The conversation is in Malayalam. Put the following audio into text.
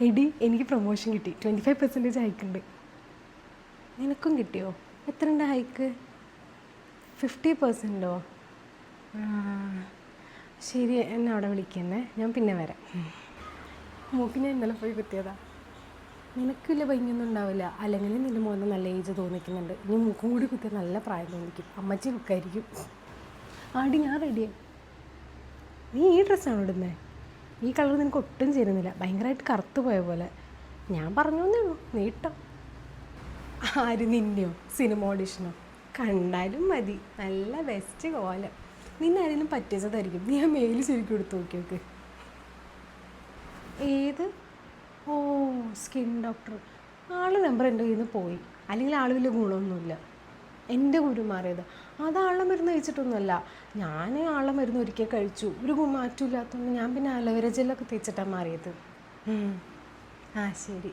എടി എനിക്ക് പ്രൊമോഷൻ കിട്ടി 25% ഹൈക്കുണ്ട്. നിനക്കും കിട്ടിയോ? എത്രയുണ്ട് ഹൈക്ക്? 50%ഓ? ശരി, എന്നെ അവിടെ വിളിക്കുന്നേ, ഞാൻ പിന്നെ വരാം. മൂക്ക് ഞാൻ ഇന്നലെ പോയി കുത്തിയതാ. നിനക്ക് വലിയ ഭംഗിയൊന്നും ഉണ്ടാവില്ല, അല്ലെങ്കിൽ നിൻ്റെ മോനെ നല്ല ഏജ് തോന്നിക്കുന്നുണ്ട്. ഇനി മൂക്കും കൂടി കുത്തിയാൽ നല്ല പ്രായം തോന്നിക്കും, അമ്മച്ചി ലുക്കായിരിക്കും. ആടി ഞാൻ റെഡിയായി. നീ ഈ ഡ്രസ്സാണോ ഇടുന്നത്? ഈ കളർ നിനക്ക് ഒട്ടും ചേരുന്നില്ല, ഭയങ്കരമായിട്ട് കറുത്തു പോയ പോലെ. ഞാൻ പറഞ്ഞു എന്നേ ഉള്ളൂ, നീ ഇട്ടോ. ആര്, നിന്നെയോ? സിനിമ ഓഡിഷനോ? കണ്ടാലും മതി, നല്ല ബെസ്റ്റ് കോലം. നിന്നെ ആരെങ്കിലും പറ്റിച്ചതായിരിക്കും, നീ ആ മെയിൽ ശരിക്കും എടുത്ത് നോക്കി നോക്ക്. ഏത്? ഓ, സ്കിൻ ഡോക്ടർ. ആളുടെ നമ്പർ എൻ്റെ കയ്യിൽ നിന്ന് പോയി, അല്ലെങ്കിൽ ആൾ വലിയ ഗുണമൊന്നുമില്ല. എൻ്റെ കുരു മാറിയത് അത് ആളുടെ മരുന്ന് കഴിച്ചിട്ടൊന്നുമല്ല. ഞാൻ ആളുടെ മരുന്ന് ഒരിക്കൽ കഴിച്ചു, ഒരു മാറ്റമില്ലാത്തതുകൊണ്ട് ഞാൻ പിന്നെ അലോവേര ജെല്ലൊക്കെ തേച്ചിട്ടാണ് മാറിയത്. ആ ശരി.